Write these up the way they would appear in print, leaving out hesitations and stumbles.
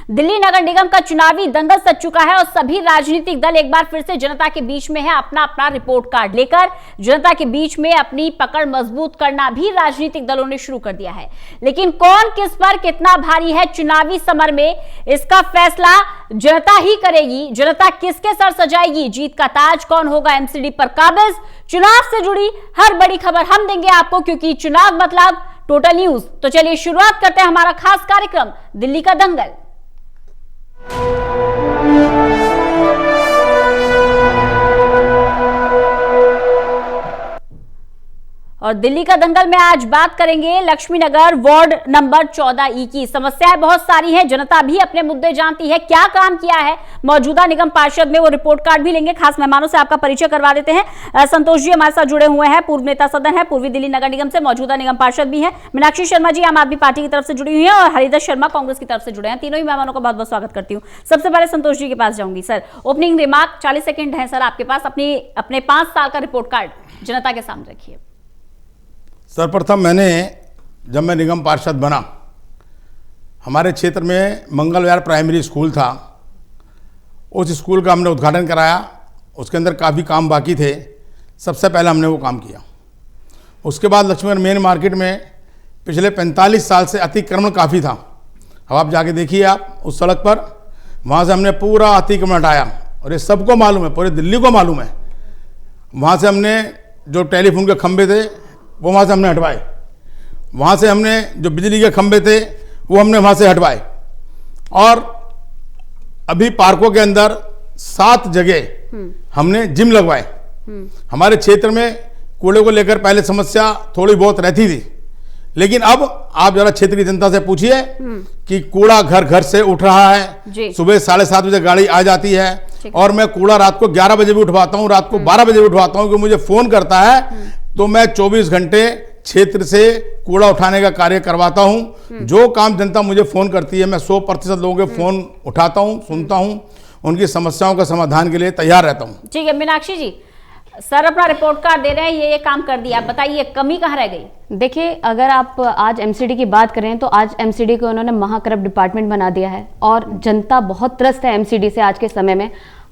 दिल्ली नगर निगम का चुनावी दंगल सज चुका है और सभी राजनीतिक दल एक बार फिर से जनता के बीच में है। अपना अपना रिपोर्ट कार्ड लेकर जनता के बीच में अपनी पकड़ मजबूत करना भी राजनीतिक दलों ने शुरू कर दिया है। लेकिन कौन किस पर कितना भारी है चुनावी समर में, इसका फैसला जनता ही करेगी। जनता किसके सर सजाएगी, जीत का ताज कौन होगा एमसीडी पर काबिज। चुनाव से जुड़ी हर बड़ी खबर हम देंगे आपको, क्योंकि चुनाव मतलब टोटल न्यूज। तो चलिए शुरुआत करते हैं हमारा खास कार्यक्रम दिल्ली का दंगल। और दिल्ली का दंगल में आज बात करेंगे लक्ष्मी नगर वार्ड नंबर 14E की। समस्याएं बहुत सारी हैं, जनता भी अपने मुद्दे जानती है। क्या काम किया है मौजूदा निगम पार्षद में, वो रिपोर्ट कार्ड भी लेंगे। खास मेहमानों से आपका परिचय करवा देते हैं। संतोष जी हमारे साथ जुड़े हुए हैं, पूर्व नेता सदन है, पूर्वी दिल्ली नगर निगम से, मौजूदा निगम पार्षद भी है। मीनाक्षी शर्मा जी आम आदमी पार्टी की तरफ से जुड़ी हुई है और हरिदर शर्मा कांग्रेस की तरफ से जुड़े हैं। तीनों ही मेहमानों का बहुत बहुत स्वागत करती हूँ। सबसे पहले संतोष जी के पास जाऊंगी। सर, ओपनिंग रिमार्क 40 सेकेंड है सर आपके पास, अपने 5 साल का रिपोर्ट कार्ड जनता के सामने रखिए। सर्वप्रथम जब मैं निगम पार्षद बना, हमारे क्षेत्र में मंगलवार प्राइमरी स्कूल था, उस स्कूल का हमने उद्घाटन कराया। उसके अंदर काफ़ी काम बाकी थे, सबसे पहले हमने वो काम किया। उसके बाद लक्ष्मीनगर मेन मार्केट में पिछले 45 साल से अतिक्रमण काफ़ी था। अब आप जाके देखिए, आप उस सड़क पर, वहाँ से हमने पूरा अतिक्रमण हटाया और ये सबको मालूम है, पूरे दिल्ली को मालूम है। वहाँ से हमने जो टेलीफोन के खंभे थे वो वहाँ से हमने हटवाए, वहाँ से हमने जो बिजली के खंभे थे वो हमने वहाँ से हटवाए। और अभी पार्कों के अंदर 7 जगह हमने जिम लगवाए। हमारे क्षेत्र में कूड़े को लेकर पहले समस्या थोड़ी बहुत रहती थी, लेकिन अब आप जरा क्षेत्र की जनता से पूछिए कि कूड़ा घर घर से उठ रहा है। सुबह 7:30 बजे गाड़ी आ जाती है और मैं कूड़ा रात को 11 बजे भी उठवाता हूँ, रात को 12 बजे भी उठवाता हूँ। कि मुझे फोन करता है तो मैं 24 घंटे क्षेत्र से कूड़ा उठाने का कार्य करवाता हूं। जो काम जनता मुझे फोन करती है, मैं 100% लोगों के फोन उठाता हूं, सुनता हूं, उनकी समस्याओं का समाधान के लिए तैयार रहता हूं। ठीक है मीनाक्षी जी, सर अपना रिपोर्ट कार्ड दे रहे हैं, ये काम कर दिया, आप बताइए कमी कहाँ रह गई। देखिए, अगर आप आज एमसीडी की बात करें तो आज एमसीडी को उन्होंने महाकरप्ट डिपार्टमेंट बना दिया है और जनता बहुत त्रस्त है एमसीडी से आज के समय में।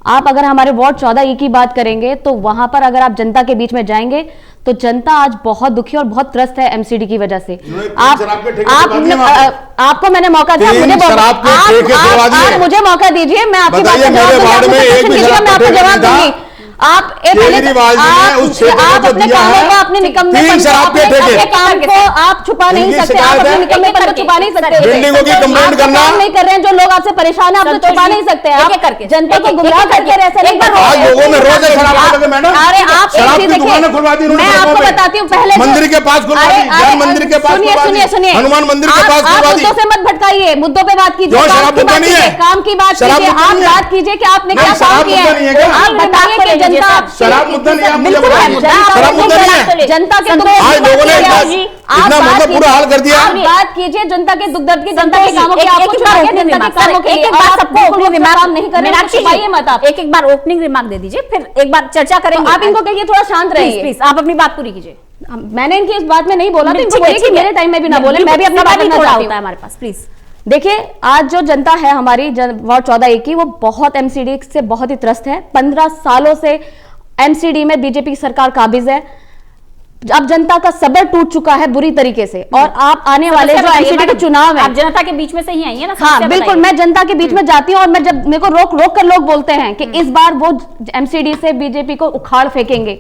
आप अगर हमारे वार्ड 14E की बात करेंगे तो वहां पर अगर आप जनता के बीच में जाएंगे तो जनता आज बहुत दुखी और बहुत त्रस्त है एमसीडी की वजह से। आपको मैंने मौका दिया, मुझे मौका दीजिए, मैं आपकी बात मैं आपको जवाब दूंगी। आप अपने कामों को अपने निकम्मे अपने काम को आप छुपा नहीं सकते, आप अपने निकम्मे पर छुपा नहीं सकते। बिल्डिंगों की कंप्लेंट करना नहीं कर रहे हैं, जो लोग आपसे परेशान है आप छुपा नहीं सकते। आप जनता को गुमराह करके ऐसा नहीं कर रहे। लोगों में रोज अरे आप मैं आपको बताती हूँ, पहले मंदिर के पास मंदिर के पास सुनिए हनुमान मंदिर के पास मुद्दों से मत भटकाइए, मुद्दों पे बात कीजिए, काम की बात कीजिए। आप बात कीजिए कि आपने क्या काम किया है, आप बताइए कि शराब मुद्दा नहीं है, मुझे शराब मुद्दा नहीं है। जनता के आज लोगों ने इतना मतलब पूरा हाल कर दिया। बात कीजिए जनता के दुख दर्द की, जनता के कामों की, आपको जनता के कामों के लिए सबको ओपनिंग रिमार्क नहीं कर रहे हैं। मत आप एक बार ओपनिंग रिमार्क दे दीजिए, फिर एक बार चर्चा करेंगे। आप इनको कहिए थोड़ा शांत रहिए, प्लीज आप अपनी बात पूरी कीजिए। मैंने इनकी इस बात में नहीं बोला, तो इनको बोलिए कि मेरे टाइम में भी ना बोले, मैं भी अपना बात करना चाहती हूं। हमारे पास प्लीज देखिए, आज जो जनता है हमारी वार्ड 14A की, वो बहुत एमसीडी से बहुत ही त्रस्त है। 15 सालों से एमसीडी में बीजेपी की सरकार काबिज है। अब जनता का सब्र टूट चुका है बुरी तरीके से। और आप आने वाले जो एमसीडी के चुनाव है, आप जनता के बीच में से ही आई है ना। हाँ बिल्कुल, मैं जनता के बीच में जाती हूँ और मैं जब मेरे को रोक रोक कर लोग बोलते हैं कि इस बार वो एमसीडी से बीजेपी को उखाड़ फेंकेंगे,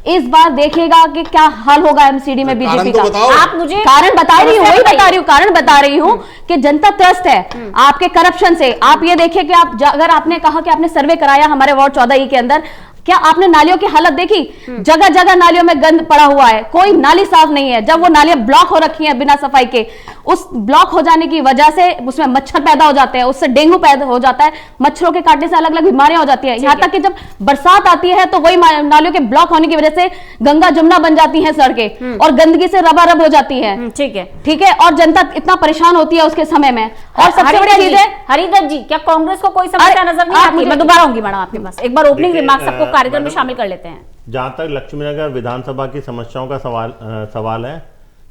इस बार देखिएगा कि क्या हाल होगा एमसीडी में बीजेपी का। आप मुझे कारण बता रही हूँ, वही बता रही हूँ, कारण बता रही हूँ कि जनता त्रस्त है आपके करप्शन से। आप ये देखिए कि आप अगर आपने कहा कि आपने सर्वे कराया हमारे वार्ड 14E के अंदर, क्या आपने नालियों की हालत देखी? जगह जगह नालियों में गंद पड़ा हुआ है, कोई नाली साफ नहीं है। जब वो नालियां ब्लॉक हो रखी हैं बिना सफाई के, उस ब्लॉक हो जाने की वजह से उसमें मच्छर पैदा हो जाते हैं, उससे डेंगू पैदा हो जाता है, मच्छरों के काटने से अलग अलग बीमारियां हो जाती है। यहाँ तक कि जब बरसात आती है तो वही नालियों के ब्लॉक होने की वजह से गंगा जमुना बन जाती है सड़कें और गंदगी से रबारब हो जाती है। ठीक है, और जनता इतना परेशान होती है उसके समय में। और सबसे बड़ी चीज है, हरिदर जी, क्या कांग्रेस को कोई समस्या नजर नहीं आती? मैं दोबारा आऊंगी मैडम आपके पास, एक बार ओपनिंग रिमार्क सबको कार्यक्रम में शामिल कर लेते हैं। जहाँ तक लक्ष्मीनगर विधानसभा की समस्याओं का सवाल है,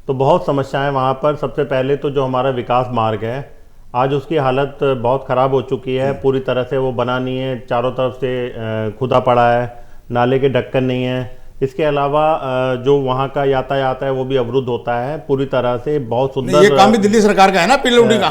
तो बहुत समस्याएं वहाँ पर। सबसे पहले तो जो हमारा विकास मार्ग है, आज उसकी हालत बहुत ख़राब हो चुकी है, पूरी तरह से वो बना नहीं है, चारों तरफ से खुदा पड़ा है, नाले के ढक्कन नहीं है। इसके अलावा जो वहाँ का यातायात है वो भी अवरुद्ध होता है पूरी तरह से। बहुत सुंदर, ये काम भी दिल्ली सरकार का है ना, पीडब्ल्यूडी का।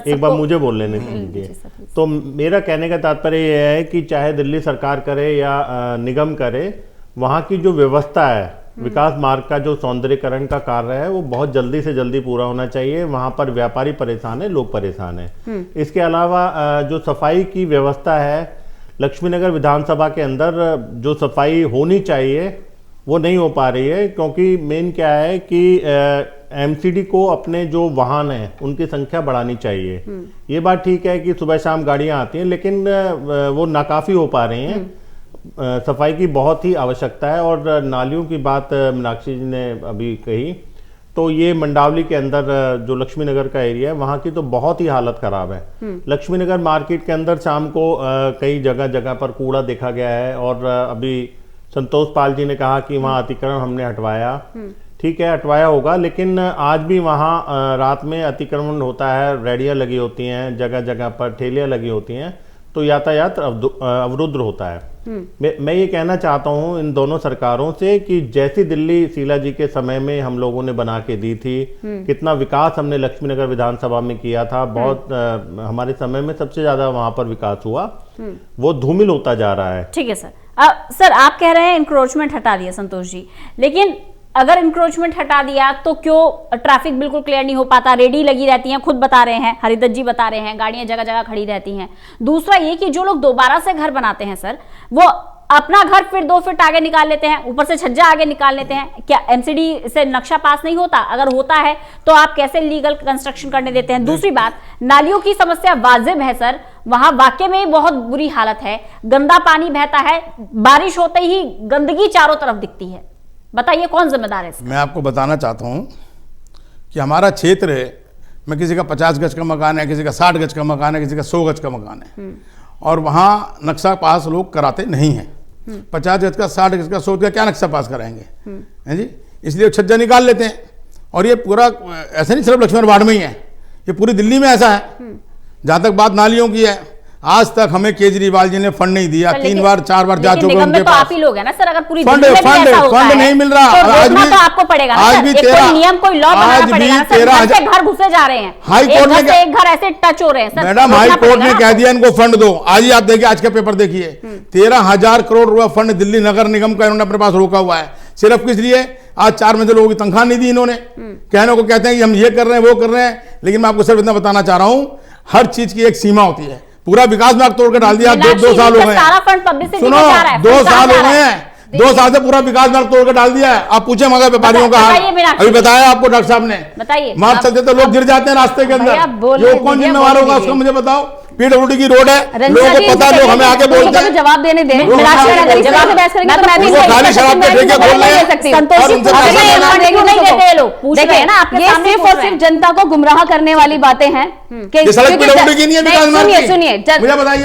एक बार मुझे बोल लेने दीजिए। तो मेरा कहने का तात्पर्य यह है कि चाहे दिल्ली सरकार करे या निगम करे, वहाँ की जो व्यवस्था है, विकास मार्ग का जो सौंदर्यीकरण का कार्य है, वो बहुत जल्दी से जल्दी पूरा होना चाहिए। वहाँ पर व्यापारी परेशान है, लोग परेशान है। इसके अलावा जो सफाई की व्यवस्था है, लक्ष्मीनगर विधानसभा के अंदर जो सफाई होनी चाहिए वो नहीं हो पा रही है, क्योंकि मेन क्या है कि एमसीडी को अपने जो वाहन हैं उनकी संख्या बढ़ानी चाहिए। ये बात ठीक है कि सुबह शाम गाड़ियां आती हैं, लेकिन वो नाकाफी हो पा रही हैं। सफाई की बहुत ही आवश्यकता है। और नालियों की बात मीनाक्षी जी ने अभी कही, तो ये मंडावली के अंदर जो लक्ष्मीनगर का एरिया है, वहाँ की तो बहुत ही हालत खराब है। लक्ष्मीनगर मार्केट के अंदर शाम को कई जगह जगह पर कूड़ा देखा गया है। और अभी संतोष पाल जी ने कहा कि वहाँ अतिक्रमण हमने हटवाया, ठीक है हटवाया होगा, लेकिन आज भी वहाँ रात में अतिक्रमण होता है, रेडियाँ लगी होती हैं, जगह जगह पर ठेलियाँ लगी होती हैं, तो यातायात अवरुद्ध होता है। मैं ये कहना चाहता हूँ इन दोनों सरकारों से कि जैसी दिल्ली शीला जी के समय में हम लोगों ने बना के दी थी, कितना विकास हमने लक्ष्मीनगर विधानसभा में किया था, बहुत हमारे समय में सबसे ज्यादा वहां पर विकास हुआ, वो धूमिल होता जा रहा है। ठीक है सर। सर आप कह रहे हैं इंक्रोचमेंट हटा दिया संतोष जी, लेकिन अगर इंक्रोचमेंट हटा दिया तो क्यों ट्रैफिक बिल्कुल क्लियर नहीं हो पाता? रेडी लगी रहती हैं, खुद बता रहे हैं, हरिदत्त जी बता रहे हैं, गाड़ियां जगह जगह खड़ी रहती हैं। दूसरा ये कि जो लोग दोबारा से घर बनाते हैं सर, वो अपना घर फिर 2 फीट आगे निकाल लेते हैं, ऊपर से छज्जा आगे निकाल लेते हैं। क्या एमसीडी से नक्शा पास नहीं होता? अगर होता है तो आप कैसे लीगल कंस्ट्रक्शन करने देते हैं? दूसरी बात, नालियों की समस्या वाजिब है सर, वहां वाकई में बहुत बुरी हालत है, गंदा पानी बहता है, बारिश होते ही गंदगी चारों तरफ दिखती है। बताइए कौन जिम्मेदार है? मैं आपको बताना चाहता हूं कि हमारा क्षेत्र में किसी का 50 गज का मकान है, किसी का 60 गज का मकान है, किसी का 100 गज का मकान है, और वहां नक्शा पास लोग कराते नहीं हैं। 50 गज का, 60 गज का, 100 का क्या नक्शा पास कराएंगे, हैं जी? इसलिए छज्जा निकाल लेते हैं। और ये पूरा ऐसा नहीं सिर्फ लक्ष्मण वार्ड में ही है, ये पूरी दिल्ली में ऐसा है। जहां तक बात नालियों की है, आज तक हमें केजरीवाल जी ने फंड नहीं दिया, 3 बार 4 बार जा चुके उनके पास। आप ही लोग हैं ना सर, अगर पूरी फंड नहीं मिल रहा, तो आज भी आपको पड़ेगा ना, आज भी कोई नियम, कोई लॉ बनाना पड़ेगा ना सर। घर घुसे जा रहे हैं, हाई कोर्ट ने एक घर ऐसे टच हो रहे हैं सर। मैडम, हाई कोर्ट ने कह दिया इनको फंड दो। आज ही आप देखिए, आज का पेपर देखिए, 13,000 करोड़ रुपया फंड दिल्ली नगर निगम का इन्होंने अपने पास रोका हुआ है। सिर्फ किस लिए? आज 4 मंजिल लोगों की तनख्वाह नहीं दी इन्होंने। कहने को कहते हैं कि हम ये कर रहे हैं, वो कर रहे हैं, लेकिन मैं आपको सिर्फ इतना बताना चाह रहा हूं, हर चीज की एक सीमा होती है। पूरा विकास मार्ग तोड़ के डाल दिया। 2 साल हो गए, सुनो, 2 साल हो गए हैं, 2 साल से पूरा विकास मार्ग तोड़ के डाल दिया है। आप पूछे मगर व्यापारियों का हाल, अभी बताया आपको डॉक्टर साहब ने। बताइए, मार्ग चलते तो लोग गिर जाते हैं रास्ते के अंदर, ये कौन जिम्मेवार होगा उसको मुझे बताओ। पीडब्ल्यूडी की रोड है, लोगों को पता है, लोग हमें आके बोलते हैं। जवाब देने दें, खाली शराब के ठेके खोल रहे हैं। देखिए ना, ये सिर्फ और सिर्फ जनता को गुमराह करने वाली बातें हैं। सुनिए,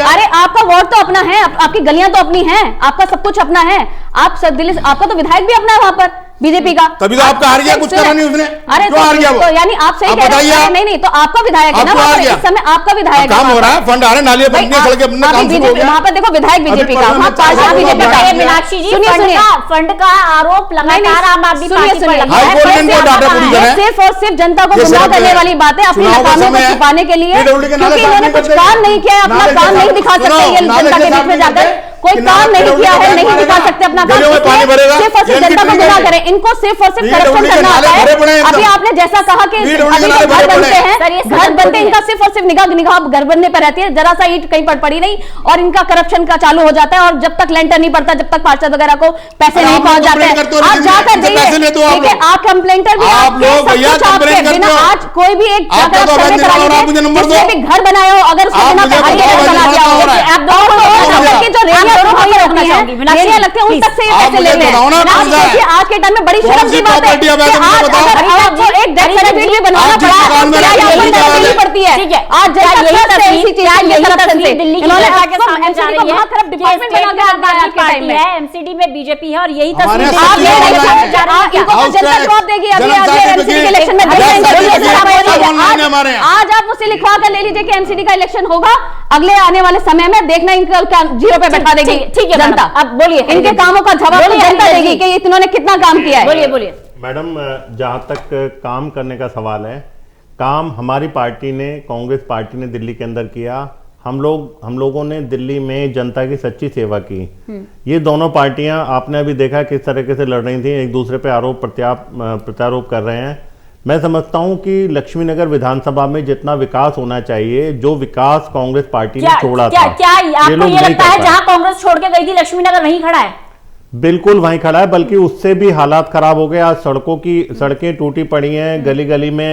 अरे आपका वार्ड तो अपना है, आपकी गलियां तो अपनी हैं, आपका सब कुछ अपना है। आप दिल्ली, आपका तो विधायक भी अपना है वहां पर बीजेपी का, तभी तो आपका हार गया, कुछ करा नहीं उसने। अरे तो हार गया वो, तो यानी आप सही कह रहे हैं। नहीं, तो आपका विधायक है ना, इस समय आपका विधायक काम हो रहा है, फंड आ रहे, नालियां बनती हैं, सड़कें बनने, काम शुरू हो गया। वहां पर देखो विधायक बीजेपी का, वहां पार्षद बीजेपी का है। मीनाक्षी जी, फंड का आरोप लगातार आम आदमी पार्टी पर लगा है। सिर्फ और सिर्फ जनता को गुमराह करने वाली बातें, अपनी नाकामियों को छुपाने के लिए, क्योंकि इन्होंने कुछ काम नहीं किया, अपना काम नहीं दिखा सकते ये जनता के बीच में जाकर। कोई काम नहीं किया है, नहीं दिखा सकते अपना काम। सिर्फ और सिर्फ जनता को गुमराह करें, इनको सिर्फ और सिर्फ करप्शन करना आता है। अभी आपने जैसा कहा कि अभी घर बनते हैं, घर बनते, इनका सिर्फ और सिर्फ निगाह घर बनने पर रहती है, जरा सा ईंट कहीं पर पड़ी नहीं और इनका करप्शन का चालू हो जाता है। और जब तक लेंटर नहीं पड़ता, जब तक पार्षद वगैरह को पैसे नहीं पहुंच जाते हैं, आप जाकर जाइए, ठीक है, आप कंप्लेंटर भी, आज कोई भी एक घर बनाया हो, अगर उसके बिना बना दिया हो, दोनों वही रखना चाहूंगी, मेरे लगता है उन तक से ये पैसे लेते हैं। आज के टाइम में बड़ी शर्म की बात है कि आज अगर आपको एक डेथ सर्टिफिकेट भी बनवाना पड़ा पड़ती है। आज एमसीडी में बीजेपी है और यही तस्वीर आज आप मुझसे लिखवा कर ले लीजिए कि एमसीडी का इलेक्शन होगा, अगले आने वाले समय में देखना इनको क्या जीरो पे बैठा देगी। ठीक है जनता, अब बोलिए इनके कामों का जवाब जनता देगी कि इन्होंने कितना काम किया है। बोलिए मैडम, जहां तक काम करने का सवाल है, काम हमारी पार्टी ने, कांग्रेस पार्टी ने दिल्ली के अंदर किया। हम लोगों ने दिल्ली में जनता की सच्ची सेवा की। ये दोनों पार्टियां आपने अभी देखा किस तरीके से लड़ रही थी, एक दूसरे पे आरोप प्रत्यारोप कर रहे हैं। मैं समझता हूं कि लक्ष्मीनगर विधानसभा में जितना विकास होना चाहिए, जो विकास कांग्रेस पार्टी ने छोड़ा था, आपको ये लगता है जहां कांग्रेस छोड़ के गई थी लक्ष्मीनगर वहीं खड़ा है? बिल्कुल वहीं खड़ा है, बल्कि उससे भी हालात खराब हो गए। आज सड़कें टूटी पड़ी हैं, गली गली में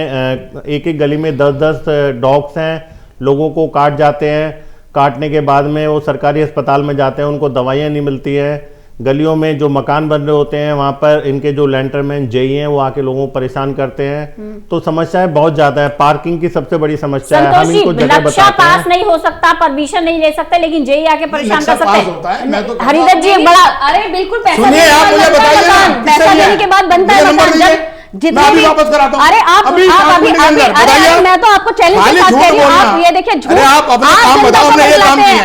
एक गली में 10-10 डॉग्स हैं, लोगों को काट जाते हैं। काटने के बाद में वो सरकारी अस्पताल में जाते हैं, उनको दवाइयाँ नहीं मिलती है। गलियों में जो मकान बन रहे होते हैं वहां पर इनके जो लैंटरमैन जेई हैं वो आके लोगों को परेशान करते हैं। तो समस्याएं बहुत ज्यादा है। पार्किंग की सबसे बड़ी समस्या है, हम इनको जगह बताते हैं। पास नहीं हो सकता, परमिशन नहीं ले सकते, लेकिन जेई आके परेशान कर सकते हैं। हरिदत्त जी बड़ा, अरे बिल्कुल पैसा देने के बाद बनता है जितने भी वापस कराता हूं। अरे आप अभी मैं तो आपको चैलेंज के साथ कह रही हूं, आप ये देखिए झूठ,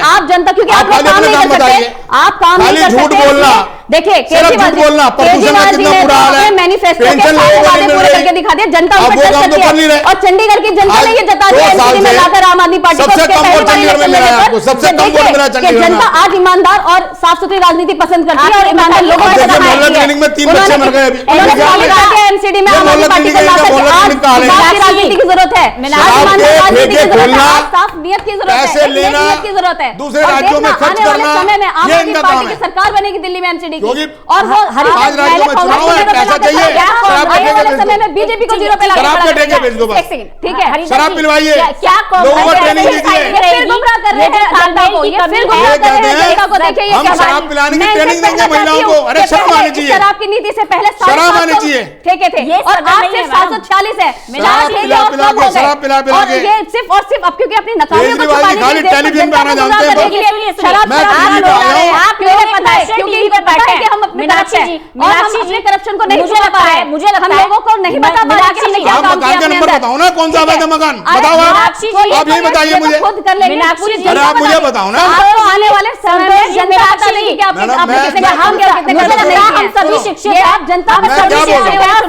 आप जनता, क्योंकि आप काम नहीं कर सकते, आप काम नहीं कर सकते। देखिए केजरीवाल जी ने अपने मैनिफेस्टो के सारे वादे पूरे करके दिखा दिए, जनता उन पर ट्रस्ट करती है। और चंडीगढ़ की जनता ने ये जता दिया एमसीडी में लाकर आम आदमी पार्टी को कि जनता आज ईमानदार और साफ सुथरी राजनीति पसंद करती है और ईमानदार लोगों को एमसीडी में आम आदमी पार्टी को लाकर राजनीति की जरूरत है, राजनीति की जरूरत है, साफ नियत की जरूरत है, नियत की जरूरत है। दूसरे राज्यों में खर्च करना, समय में आम आदमी पार्टी की सरकार बनेगी दिल्ली में एमसीडी की, और वो आज राज्यों में चुनाव है, पैसा चाहिए, आने वाले समय में बीजेपी को जीरो पे लगाना है। ठीक है, शराब पिलवाइए, क्या लोगों को ट्रेनिंग दीजिए। फिर गुमराह कर रहे हैं जनता को, ये फिर गुमराह कर रहे हैं जनता को। देखिए ये क्या शराब पिलाने की ट्रेनिंग देंगे महिलाओं को, अरे शर्म आनी चाहिए। शराब की नीति से पहले शराब आनी चाहिए, ठेके थे और आज सिर्फ 746 है। शराब पिला और ये सिर्फ और सिर्फ अब क्योंकि अपनी नकामियों को छुपाने के लिए टेलीविजन पे आना जानते हैं। शराब आप लोगों को पता है क्योंकि पता है कि हम अपने मीनाक्षी जी, और हम अपने करप्शन को नहीं छुपा पा रहे हैं। मुझे लगता हम है लोगों को नहीं बता पा रहे कि हमने क्या काम किया अपने अंदर। बताओ ना कौन सा अवैध मकान, बताओ आप यही बताइए मुझे। खुद कर लेंगे, अरे आप मुझे बताओ ना। आपको आने वाले समय में जनता पता नहीं कि आपने कितने का काम किया, कितने का नहीं। हम सभी शिक्षित हैं, आप जनता को सभी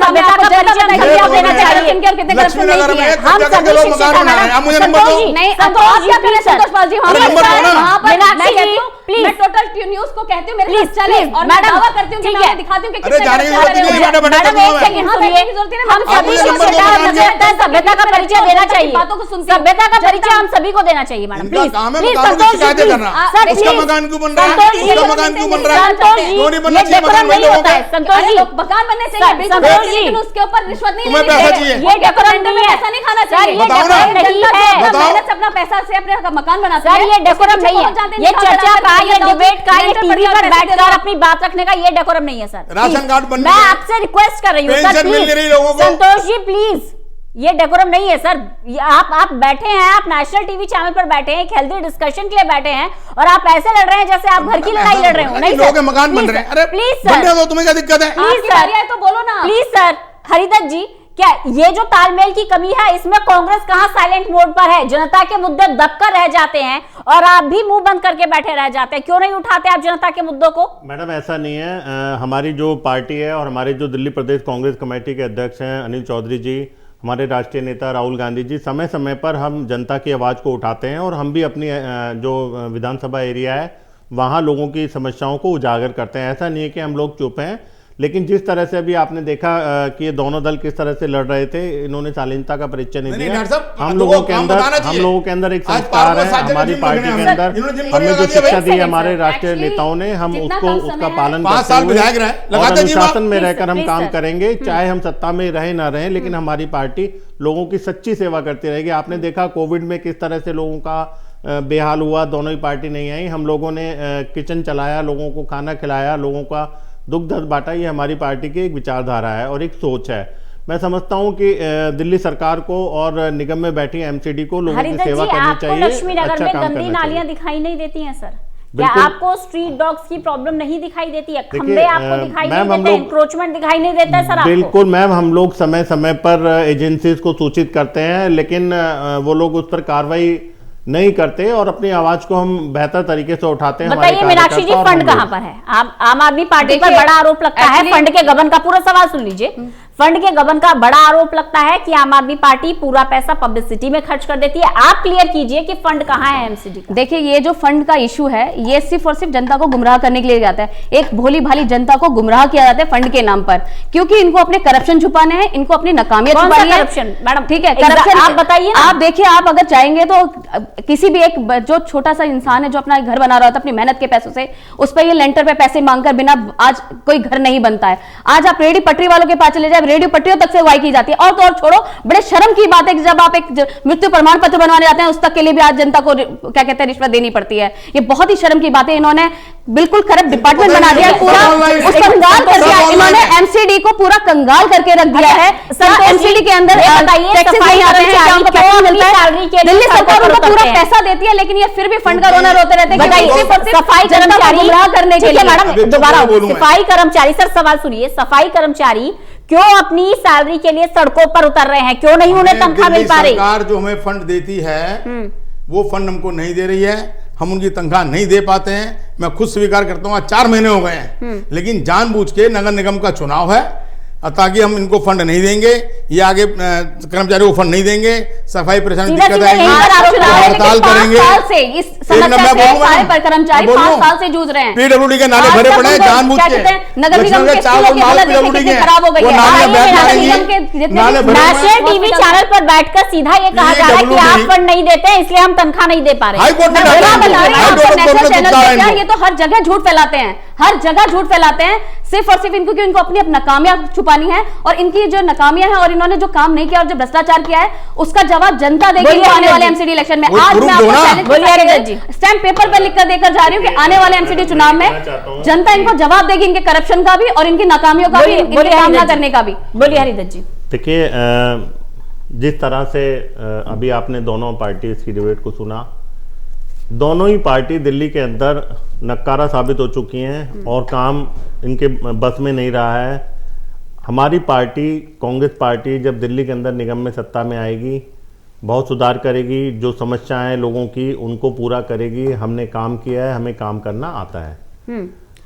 सभ्यता का परिचय देना चाहिए कि कितने करप्शन नहीं किए। हम सभी शिक्षित हैं। नहीं अब तो आप क्या करें संतोष पाल जी, हम वहां पर मैं टोटल न्यूज को कहती हूँ मेरे साथ चले और मैं दावा करती हूँ कि मैं दिखाती हूँ कि कितने जाने की जरूरत नहीं है, हम सभी सभ्यता का परिचय देना चाहिए, बातों को सुनते सभ्यता का परिचय हम सभी को देना चाहिए। मैडम प्लीज संतोष जी, इसका मकान क्यों बन रहा है, उसका मकान क्यों बन रहा है, क्यों नहीं बनना चाहिए मकान नहीं होता है। संतोष जी, मकान बनने चाहिए लेकिन उसके ऊपर रिश्वत नहीं लेनी चाहिए। ये डेकोरम नहीं है, ऐसा नहीं खाना चाहिए। अपना पैसा से अपने मकान बनाते हैं, ये डेकोरम नहीं है, ये चर्चा का, ये डिबेट का, ये टीवी पर बैठकर अपनी बात रखने का ये डेकोरम नहीं है सर। राशन कार्ड बनने, मैं आपसे रिक्वेस्ट कर रही हूँ sir, please Santosh ji please, ये डेकोरम नहीं है सर। आप बैठे हैं, आप नेशनल टीवी चैनल पर बैठे हैं, एक हेल्दी डिस्कशन के लिए बैठे हैं और आप ऐसे लड़ रहे हैं जैसे आप घर की लड़ाई लड़ रहे हो। नहीं लोगों के मकान बन रहे हैं, अरे प्लीज सर, तुम्हें क्या दिक्कत है? प्लीज सर, तो बोलो ना प्लीज सर। हरिदत्त जी, क्या ये जो तालमेल की कमी है इसमें कांग्रेस कहां साइलेंट मोड पर है? जनता के मुद्दे दबकर रह जाते हैं और आप भी मुंह बंद करके बैठे रह जाते हैं, क्यों नहीं उठाते आप जनता के मुद्दों को? मैडम ऐसा नहीं है, हमारी जो पार्टी है और हमारे जो दिल्ली प्रदेश कांग्रेस कमेटी के अध्यक्ष हैं अनिल चौधरी जी, हमारे राष्ट्रीय नेता राहुल गांधी जी, समय समय पर हम जनता की आवाज़ को उठाते हैं और हम भी अपनी जो विधानसभा एरिया है वहाँ लोगों की समस्याओं को उजागर करते हैं। ऐसा नहीं है कि हम लोग चुप हैं, लेकिन जिस तरह से अभी आपने देखा कि ये दोनों दल किस तरह से लड़ रहे थे, इन्होंने शालीनता का परिचय नहीं दिया। हम लोगों के अंदर एक संस्कार है, हमारी पार्टी के अंदर हमें जो शिक्षा दी है हमारे राष्ट्रीय नेताओं ने, हम उसका पालन करते हुए और अनुशासन में रहकर हम काम करेंगे, चाहे हम सत्ता में रहे ना रहे, लेकिन हमारी पार्टी लोगों की सच्ची सेवा करती रहेगी। आपने देखा कोविड में किस तरह से लोगों का बेहाल हुआ, दोनों ही पार्टी नहीं आई। हम लोगों ने किचन चलाया, लोगों को खाना खिलाया, लोगों का दुख दर्द बांटा। ये हमारी पार्टी की एक विचारधारा है और एक सोच है। मैं समझता हूं कि दिल्ली सरकार को और निगम में बैठी एमसीडी को लोगों की सेवा करनी चाहिए। लक्ष्मी नगर अच्छा में काम गंदी करना नालियां चाहिए। दिखाई नहीं देती हैं सर? क्या आपको स्ट्रीट डॉग्स की प्रॉब्लम नहीं दिखाई देती है? खंबे आपको दिखाई नहीं देते? इंक्रोचमेंट दिखाई नहीं देता है सर आपको? बिल्कुल मैम, हम लोग समय समय पर एजेंसीज को सूचित करते हैं, लेकिन वो लोग उस पर कार्रवाई नहीं करते और अपनी आवाज को हम बेहतर तरीके से उठाते हैं। बताइए मीनाक्षी जी, फंड कहां पर है? आम आदमी पार्टी पर बड़ा आरोप लगता है फंड के गबन का। पूरा सवाल सुन लीजिए। फंड के गबन का बड़ा आरोप लगता है कि आम आदमी पार्टी पूरा पैसा पब्लिसिटी में खर्च कर देती है। आप क्लियर कीजिए कि फंड कहां है एमसीडी का? देखिए, ये जो फंड का इशू है, ये सिर्फ और सिर्फ जनता को गुमराह करने के लिए जाता है। एक भोली भाली जनता को गुमराह किया जाता है फंड के नाम पर, क्योंकि इनको अपने करप्शन छुपाने हैं, इनको अपनी नाकामियां छुपानी है। करप्शन मैडम, ठीक है, करप्शन आप बताइए। आप देखिए, आप अगर चाहेंगे तो किसी भी एक जो छोटा सा इंसान है जो अपना घर बना रहा होता है अपनी मेहनत के पैसों से, उस पर ये लेंटर पे पैसे मांगकर बिना आज कोई घर नहीं बनता है। आज आप रेडी पटरी वालों के पास चले जाए, रेडियो पटरियों तक से अगुवाई की जाती है। और तो और छोड़ो, बड़े शर्म की बात है कि जब आप एक मृत्यु प्रमाण पत्र बनवाने जाते हैं, उस तक के लिए भी आज जनता को क्या कहते हैं, रिश्वत देनी पड़ती है। ये बहुत ही शर्म की बात है। इन्होंने बिल्कुल करप्ट डिपार्टमेंट बना दिया, पूरा कंगाल कर दिया इन्होंने। एमसीडी को पूरा कंगाल करके रख दिया है। सर, एमसीडी के अंदर टैक्सेस नहीं आते हैं, क्या उनको पैसा मिलता है? दिल्ली सरकार उनको पूरा पैसा देती है, लेकिन ये फिर भी फंड का रोना रोते रहते हैं। सफाई कर्मचारी गुमराह करने के लिए। मैडम दोबारा, सफाई कर्मचारी, सर सवाल सुनिए, सफाई कर्मचारी क्यों अपनी सैलरी के लिए सड़कों पर उतर रहे हैं? क्यों नहीं उन्हें तनख्वाह मिल पा रही? सरकार जो हमें फंड देती है वो फंड हमको नहीं दे रही है, हम उनकी तनख्वाह नहीं दे पाते हैं। मैं खुद स्वीकार करता हूँ, 4 महीने हो गए हैं, लेकिन जानबूझ के नगर निगम का चुनाव है ताकि हम इनको फंड नहीं देंगे, ये आगे कर्मचारियों को फंड नहीं देंगे, सफाई परेशानी दिक्कत आएगी, हड़ताल करेंगे। कर्मचारी 5 साल से जूझ रहे हैं। पीडब्ल्यूडी के नाले भरे पड़े हैं जानबूझ के। नगर निगम के पीडब्ल्यूडी खराब हो गई है। नेशनल टीवी चैनल पर बैठकर सीधा ये कहा जा रहा है कि आप फंड नहीं देते हैं इसलिए हम तनख्वाह नहीं दे पा रहे। ये तो हर जगह झूठ फैलाते हैं, हर जगह झूठ फैलाते हैं, सिर्फ और सिर्फ इनको, इनको अपनी नाकामियां छुपानी है। और इनकी जो नाकामियां हैं और इन्होंने जो काम नहीं किया और जो भ्रष्टाचार किया है, उसका जवाब जनता देगी आने वाले एमसीडी इलेक्शन में। आज मैं आपको स्टैम्प पेपर पर लिखकर देकर जा रही हूँ कि आने वाले एमसीडी चुनाव में जनता इनको जवाब देगी, इनके करप्शन का भी और इनकी नाकामियों का भी, इनके काम ना करने का भी। बोलिए हरिदत्त जी। देखिए, जिस तरह से अभी आपने दोनों पार्टी की डिबेट को सुना, दोनों ही पार्टी दिल्ली के अंदर नक्कारा साबित हो चुकी हैं और काम इनके बस में नहीं रहा है। हमारी पार्टी, कांग्रेस पार्टी, जब दिल्ली के अंदर निगम में सत्ता में आएगी, बहुत सुधार करेगी, जो समस्याएं लोगों की उनको पूरा करेगी। हमने काम किया है, हमें काम करना आता है।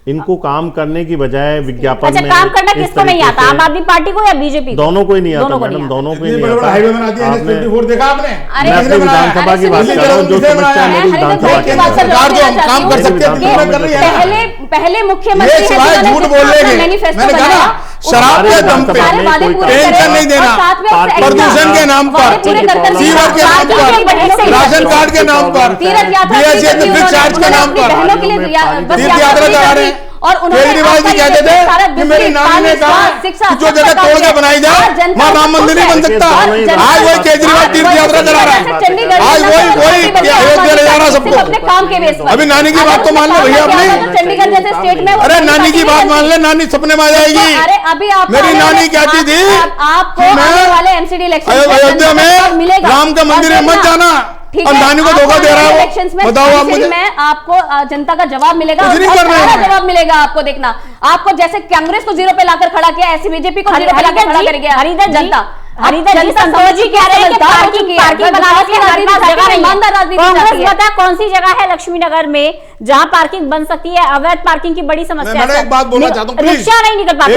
इनको काम करने की बजाय विज्ञापन में काम करना किसको नहीं आता? आम आदमी पार्टी को या बीजेपी को? दोनों को ही नहीं आता मैडम, दोनों को ही नहीं आता। हाईवे बना दिया आपने, देखा आपने? मैं अपनी विधानसभा की बात कर रहा हूँ, जो समस्या मेरी विधानसभा की सरकार जो हम काम कर सकते हैं पहले मुख्यमंत्री झूठ बोल रहे हैं। शराब के दम पे पेंशन नहीं देना, प्रदूषण के नाम पर, सीवर के नाम पर, राशन कार्ड के नाम पर, चार्ज के नाम पर तीर्थ यात्रा चला रहे हैं। और केजरीवाल जी कहते थे कि मेरी नानी ने कहा कि जो जगह तोड़ के बनाई जाए वहां राम मंदिर नहीं बन सकता। आज वही केजरीवाल तीर्थ यात्रा चला रहा है, आज वही अयोध्या ले जा रहा सबको। अपने काम के बेस पर। अभी नानी की बात तो मान लो भैया अपनी, चंडीगढ़ जैसे स्टेट में, अरे नानी की बात मान ले, नानी सपने में आ जाएगी। अरे अभी आप, मेरी नानी कहती थी आपको आने वाले एमसीडी इलेक्शन अयोध्या में राम का मंदिर में मत जाना, और नानी को धोखा दे रहा है। बताओ आप मुझे, मैं आपको जनता का जवाब मिलेगा, कुछ नहीं कर रहे हैं। जवाब मिलेगा आपको। देखना, आपको जैसे कांग्रेस को 0 पे लाकर खड़ा किया, ऐसे बीजेपी को 0 पे लाकर खड़ा कर गया जनता। हरिदत्त जी, संतोष जी कह रहे हैं कि पार्किंग बनाने की जगह नहीं है। कांग्रेस बता कौन सी जगह है लक्ष्मी नगर में जहां पार्किंग बन सकती है? अवैध पार्किंग की बड़ी समस्या है। मैं एक बात बोलना चाहता हूं, रिक्शा नहीं निकल पाते।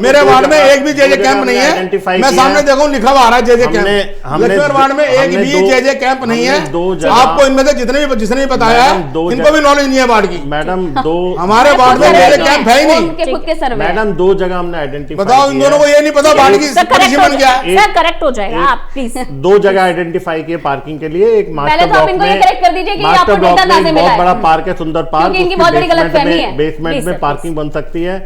मेरे वार्ड में एक भी जेजे कैंप नहीं है। मैं सामने देखूं लिखा हुआ आ रहा है जेजे कैंप। लक्ष्मी वार्ड में एक भी जेजे कैंप नहीं है। आपको इनमें से जिसने भी बताया है इनको भी नॉलेज नहीं है वार्ड की। मैडम, हमारे वार्ड में जेजे कैंप है ही नहीं। मैडम, 2 जगह हमने आइडेंटिफाई। बताओ, इन दोनों को ये नहीं पता वार्ड की सर करेक्ट हो जाएगा, आप प्लीज। 2 जगह आइडेंटिफाई किए पार्किंग के लिए। एक मास्टर ब्लॉक में बहुत बड़ा पार्क है, सुंदर पार्क, इनकी बहुत बड़ी गलतफहमी है। बेसमेंट में पार्किंग बन सकती है।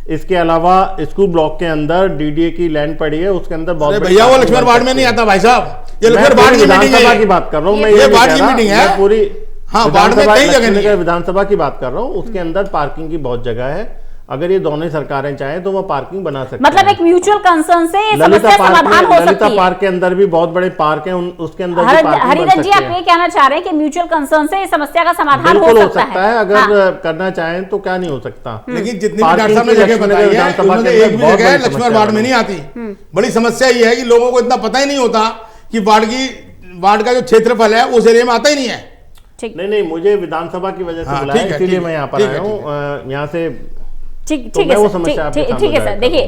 इसके अलावा स्कूल ब्लॉक के अंदर डीडीए की लैंड पड़ी है, उसके अंदर बहुत भैया वो लक्ष्मण वार्ड में नहीं आता भाई साहब, ये लक्ष्मण वार्ड की मीटिंग है, की बात कर रहा हूँ मैं, ये वार्ड की मीटिंग है पूरी। हाँ, वार्ड में कई जगह नहीं है। विधानसभा की बात कर रहा हूँ, उसके अंदर पार्किंग की बहुत जगह है। अगर ये दोनों सरकारें चाहें तो वो पार्किंग बना सकते हैं। मतलब एक म्यूचुअल कंसर्न से ये समस्या समाधान हो सकती है। ललिता पार्क के अंदर भी बहुत बड़े पार्क हैं, उसके अंदर भी पार्किंग बन हरिदत्त जी, सकती आप है। ये कहना चाह रहे हैं कि म्यूचुअल कंसर्न से इस समस्या का समाधान बिल्कुल हो सकता है। अगर हाँ। करना चाहें तो क्या नहीं हो सकता। लेकिन जितनी भी डॉक्टर साहब ने जगह बताई है उनमें एक भी जगह लक्ष्मण वार्ड में नहीं आती। बड़ी समस्या ये है कि लोगों को इतना पता ही नहीं होता कि वार्ड का जो क्षेत्रफल है उस एरिया में आता ही नहीं है। नहीं, मुझे विधानसभा की वजह से बुलाया, इसीलिए मैं यहाँ पर आया हूँ। यहाँ से ठीक है सर। देखिए,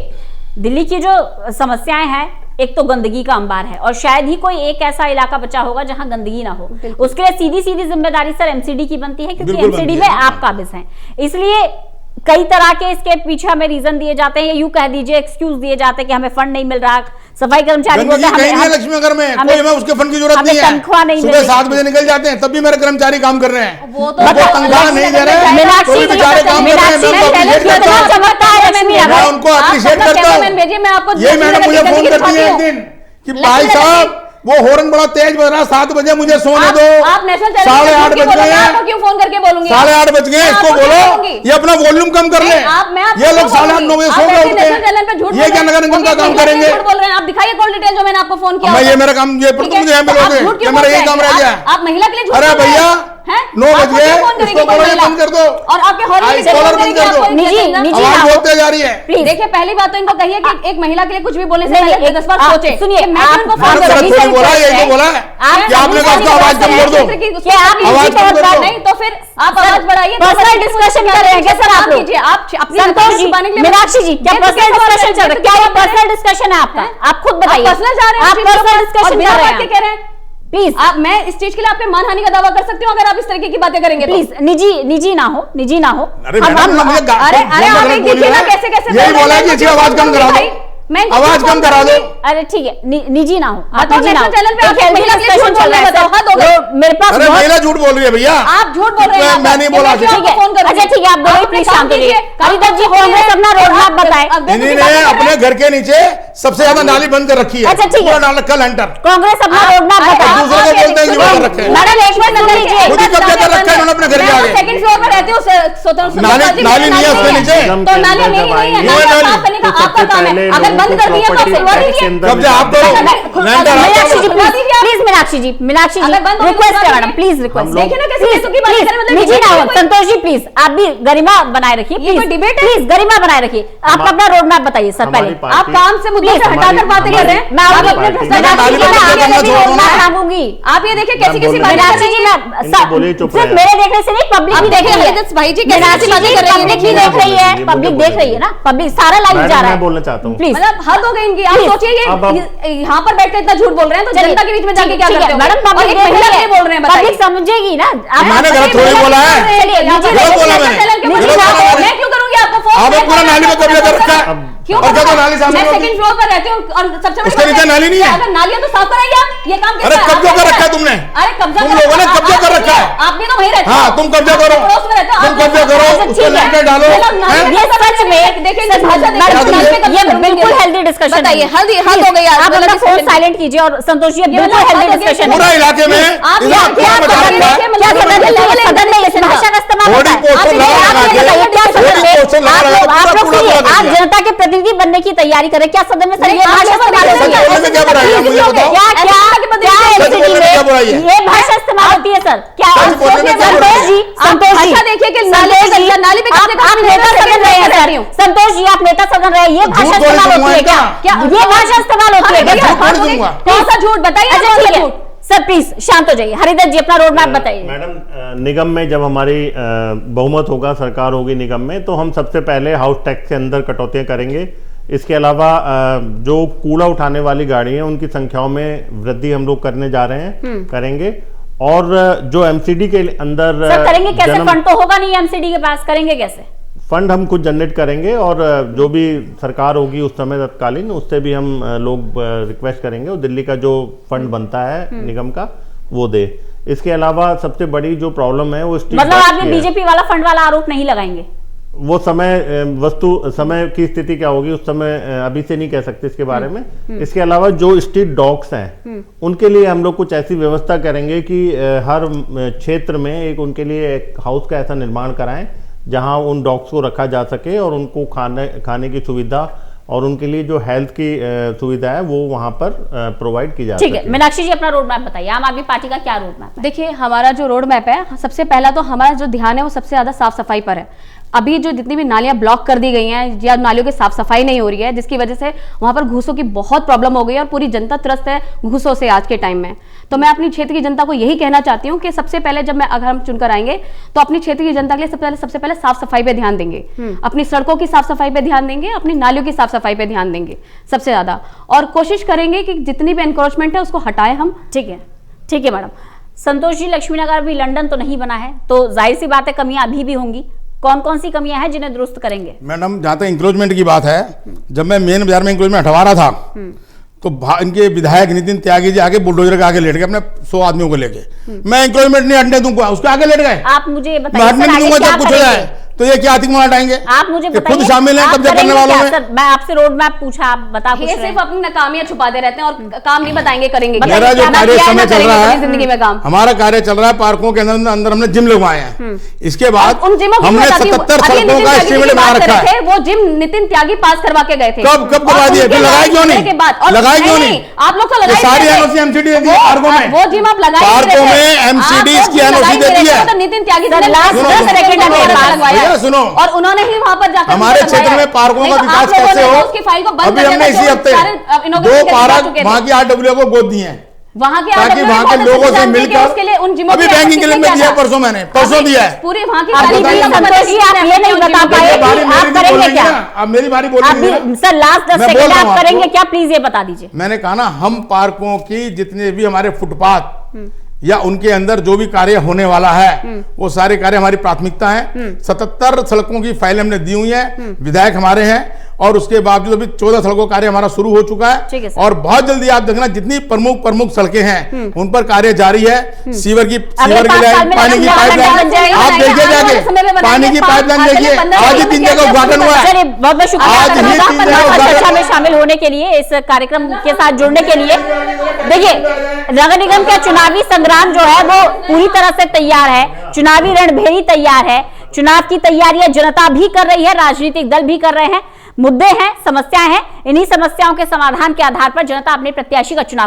दिल्ली की जो समस्याएं हैं, एक तो गंदगी का अंबार है और शायद ही कोई एक ऐसा इलाका बचा होगा जहां गंदगी ना हो। उसके लिए सीधी सीधी जिम्मेदारी सर एमसीडी की बनती है, क्योंकि एमसीडी में आप काबिज हैं। इसलिए कई तरह के इसके पीछे हमें रीजन दिए जाते हैं, यूं कह दीजिए एक्सक्यूज दिए जाते हैं कि हमें फंड नहीं मिल रहा। सफाई कर्मचारी बोलते हैं लक्ष्मीनगर में कोई हमें उसके फंड की जरूरत नहीं है, तनख्वाह नहीं, सुबह 7 बजे निकल जाते हैं तब भी मेरे कर्मचारी काम कर रहे हैं, वो तो तनख्वाह नहीं दे रहे हैं, मीनाक्षी बेचारे काम कर रहे हैं। मैं उनको अप्रिशिएट करता हूँ। ये मैडम मुझे फोन करती है एक दिन कि भाई साहब वो हॉर्न बड़ा तेज बज रहा, 7 बजे मुझे सोने दो। आप नेशनल 8:30 बज गए हैं, क्यों फोन करके बोलूंगी? 8:30 बज गए, इसको बोलो ये अपना वॉल्यूम कम कर ले। ये लोग 8:30 9 बजे सो गए उठते हैं, ये क्या नगर निगम का काम करेंगे? बोल रहे हैं आप, दिखाइए कॉल डिटेल जो मैंने आपको फोन किया। मैं ये मेरा काम, ये पर तुम मुझे मिलोगे, मेरा यही काम रह गया। आप महिला के लिए झूठ अरे भैया 9 बज गए, इसको बोलो ये बंद कर दो और आपके कॉलर बंद कर दो, आवाज बहुत तेज आ रही है। देखिए, पहली बात तो इनको कहिए कि एक महिला के लिए कुछ भी बोलने से पहले 10 बार सोचें। सुनिए, मैं उनको फोन बोला करूंगी, यही तो बोला है कि आपने कहा उसका आवाज कम कर दो, आवाज कम कर दो। नहीं तो फिर आप आवाज बढ़ाइए। पर्सनल डिस्कशन कर रहे हैं क्या सर आप लोग? कीजिए आप अपनी संतोष जी, मीनाक्षी जी, क्या पर्सनल डिस्कशन चल रहा है? क्या ये पर्सनल डिस्कशन है आपका? आप खुद बताइए। पर्सनल जा रहे हैं, आप पर्सनल डिस्कशन कर रहे हैं, कह रहे हैं प्लीज। आप, मैं इस चीज के लिए आपके मानहानि का दावा कर सकती हूँ अगर आप इस तरीके की बातें करेंगे। प्लीज निजी ना हो। अरे आप एक देखिए ना कैसे यही बोला है कि आवाज कम करा दो, आवाज कम करा दो। अरे ठीक है, निजी ना हो, आप बताओ, निजी ना हो। चैनल पे आप महिला के लिए झूठ बोल रहे हैं, बताओ, हद हो गई। मेरे पास अरे महिला झूठ बोल रही है भैया, आप झूठ बोल रहे हैं। मैं नहीं बोला। ठीक है, अच्छा ठीक है, आप बोलो प्लीज शांत होइए। हरिदत्त जी, कांग्रेस अपना रोड मैप बताए। इन्होंने अपने घर के नीचे सबसे ज्यादा नाली बंद कर रखी है। अच्छा ठीक है, कल हंटर कांग्रेस अपना रोड मैप बताए। दूसरे को बोलते हैं युवा कर रखे हैं, मैडम एक मिनट सुन लीजिए। खुद ही कब्जा कर रखा है इन्होंने अपने घर के आगे। सेकंड फ्लोर पर रहती हूँ, नाली नहीं है उसके नीचे, तो नाली नहीं है, साफ करने का आपका काम है। अगर बंद कर दिया तो आप सिलवा दीजिए। कब्जा आप करो। मीनाक्षी जी, रिक्वेस्ट है मैडम, प्लीज रिक्वेस्ट। देखिए ना कैसे निजी ना हो। संतोष जी प्लीज, आप भी गरिमा बनाए रखिए, प्लीज गरिमा बनाए रखिए। आप अपना रोड मैप बताइए सर पहले। आप काम से मुद्दे से हटाकर बातें कर रहे हैं। मैं आप अपने मांगूंगी। आप ये देखिए कैसी कैसी बातें मीनाक्षी जी, सिर्फ मेरे देखने से नहीं, पब्लिक भी देख रही है। भाई जी मीनाक्षी जी, पब्लिक भी देख रही है, पब्लिक देख रही है ना, पब्लिक सारा लाइव जा रहा है। बोलना चाहता हूँ प्लीज, मतलब हद हो गई इनकी। आप सोचिए ये यहाँ पर बैठकर इतना झूठ बोल रहे हैं तो जनता के बीच में जाके क्या करते हो? मैडम पब्लिक महिला के लिए बोल रहे हैं, पब्लिक समझेगी ना। मैंने गलत थोड़ी बोला है, मैं क्यों करूंगी आपको फोन? आपने पूरा नाली में कब्जा कर रखा है। क्यों? और क्या तो नाली सामने मैं सेकंड फ्लोर पर रहती हूँ और सबसे उसके नीचे नाली नहीं है। अगर नालियां तो साफ कराइए आप। ये काम अरे कब्जा कर रखा है तुमने, अरे कब्जा तुम लोगों ने कब्जा कर रखा है। आप भी तो वहीं रहते हो। हाँ तुम कब्जा करो, तुम कब्जा करो, उसको लेकर डालो। ये सच में देखिए ये बिल्कुल हेल्दी डिस्कशन। बताइए, हद हो गई। आप अपना फोन साइलेंट कीजिए और संतोष जी बिल्कुल हेल्दी डिस्कशन। पूरा इलाके में सदन में इस भाषा का इस्तेमाल होता है। आप जनता के प्रतिनिधि बनने की तैयारी करें, क्या सदन में सर ये भाषा इस्तेमाल होती है? ये भाषा इस्तेमाल होती है सर? क्या संतोष जी, देखिए कि नाली पे आप नेता सदन रहे हैं सर, संतोष जी आप नेता सदन रहे, ये भाषा इस्तेमाल होती है क्या? ये भाषा इस्तेमाल होती है क्या? कौन सा झूठ बताइए सर, प्लीज शांत हो जाइए। हरिदत्त जी अपना रोड मैप बताइए। मैडम, निगम में जब हमारी बहुमत होगा, सरकार होगी निगम में, तो हम सबसे पहले हाउस टैक्स के अंदर कटौतियां करेंगे। इसके अलावा जो कूड़ा उठाने वाली गाड़ी है उनकी संख्याओं में वृद्धि हम लोग करने जा रहे हैं, करेंगे। और जो एमसीडी के अंदर सर करेंगे कैसे? फंड तो होगा नहीं एमसीडी के पास, करेंगे कैसे? फंड हम खुद जनरेट करेंगे और जो भी सरकार होगी उस समय तत्कालीन, उससे भी हम लोग रिक्वेस्ट करेंगे और दिल्ली का जो फंड बनता है निगम का वो दे। इसके अलावा सबसे बड़ी जो प्रॉब्लम है वो मतलब आप बीजेपी वाला फंड वाला आरोप नहीं लगाएंगे? वो समय की स्थिति क्या होगी उस समय अभी से नहीं कह सकते इसके बारे में। इसके अलावा जो स्ट्रीट डॉग्स हैं उनके लिए हम लोग कुछ ऐसी व्यवस्था करेंगे कि हर क्षेत्र में एक उनके लिए एक हाउस का ऐसा निर्माण कराएं जहां उन डॉग्स को रखा जा सके और उनको खाने की सुविधा और उनके लिए जो हेल्थ की सुविधा है वो वहां पर प्रोवाइड की जा सके। ठीक है, मीनाक्षी जी अपना रोड मैप बताइए, आम आदमी पार्टी का क्या रोड मैप है? देखिए, हमारा जो रोड मैप है, सबसे पहला तो हमारा जो ध्यान है वो सबसे ज्यादा साफ सफाई पर है। अभी जो जितनी भी नालियां ब्लॉक कर दी गई हैं या नालियों की साफ सफाई नहीं हो रही है, जिसकी वजह से वहां पर घूसों की बहुत प्रॉब्लम हो गई है और पूरी जनता त्रस्त है घूसों से आज के टाइम में। तो मैं अपनी क्षेत्र की जनता को यही कहना चाहती हूँ कि सबसे पहले अगर हम चुनकर आएंगे तो अपनी क्षेत्र की जनता के लिए सबसे पहले साफ सफाई पे ध्यान देंगे, अपनी सड़कों की साफ सफाई पे ध्यान देंगे, अपनी नालियों की साफ सफाई पे ध्यान देंगे सबसे ज्यादा, और कोशिश करेंगे कि जितनी भी एनक्रोचमेंट है उसको हटाएं हम। ठीक है मैडम। संतोष जी, लक्ष्मीनगर भी लंदन तो नहीं बना है, तो जाहिर सी बात है कमियां अभी भी होंगी। कौन कौन सी कमियां हैं जिन्हें दुरुस्त करेंगे? मैडम, जहाँ तक इंक्रोचमेंट की बात है, जब मैं मेन बाजार में इंक्रोचमेंट हटवा रहा था तो इनके विधायक नितिन त्यागी जी आगे बुलडोजर के आगे लेट गए अपने 100 आदमियों को लेके। मैं इंक्रोचमेंट नहीं हटने दूंगा, उसके आगे लेट गए। आप मुझे मैं बताइए हटने नहीं दूंगा जब कुछ हो जाए तो ये क्या आतिक हटाएंगे? आप मुझे बताइए, खुद शामिल हैं कब्जा करने वालों में। सर, मैं आपसे रोड मैप पूछा, आप बता कुछ सिर्फ अपनी नाकामियां छुपाते रहते हैं और काम नहीं बताएंगे करेंगे। मेरा जो कार्य समय चल रहा है, जिंदगी में काम हमारा कार्य चल रहा है, पार्कों के अंदर हमने जिम लगवाए हैं। इसके बाद उन जिमों की हमने बताती हूँ। 77 अभी सड़कों नितिन का त्यागी एस्टीमेट की बना बात कर रखा रहे है। थे, वो जिम नितिन त्यागी पास करवा के गए थे। कब करवा दिए? फिर लगाए क्यों नहीं? लगाए क्यों नहीं? आप लोग तो लगाए सारी एनओसी एमसीडी देती है पार्कों में। वो जिम आप लगाए पार्कों में एमसीडी की एनओसी देती है। तो नितिन त्यागी सुनो, और उन्होंने ही वहां पर जाकर हमारे क्षेत्र में पार्कों का विकास कैसे हो? उसकी फाइल को बंद अभी हमने इसी हफ्ते 2 पार्क वहां की RWA को गोद दिए हैं वहां के ताकि वहां के लोगों से मिलकर उसके लिए उन जिमों अभी बैंकिंग के लिए दिया है, परसों दिया है पूरी वहां की आप ये नहीं बता पाए कि आप करेंगे क्या? अब मेरी बारी बोलनी सर, लास्ट 10 सेकंड आप करेंगे क्या, प्लीज ये बता दीजिए। मैंने कहा ना, हम पार्कों की जितने भी हमारे फुटपाथ या उनके अंदर जो भी कार्य होने वाला है वो सारे कार्य हमारी प्राथमिकता है। 77 सड़कों की फाइल हमने दी हुई है, विधायक हमारे हैं, और उसके बावजूद अभी 14 सड़कों कार्य हमारा शुरू हो चुका है। और बहुत जल्दी आप देखना जितनी प्रमुख सड़कें हैं उन पर कार्य जारी है। सीवर की लाइन, पानी की पाइपलाइन, आप देखिए जाके पानी की पाइपलाइन देखिए, आज ही 3 जगह उद्घाटन हुआ है। बहुत शुक्रिया चर्चा में शामिल होने के लिए, इस कार्यक्रम के साथ जुड़ने के लिए। देखिए, नगर निगम का चुनावी संग्राम जो है वो पूरी तरह से तैयार है, चुनावी रणभेरी तैयार है, चुनाव की तैयारियां जनता भी कर रही है, राजनीतिक दल भी कर रहे हैं। मुद्दे हैं, समस्याएं हैं, इन्हीं समस्याओं के समाधान के आधार पर जनता अपने प्रत्याशी का चुनाव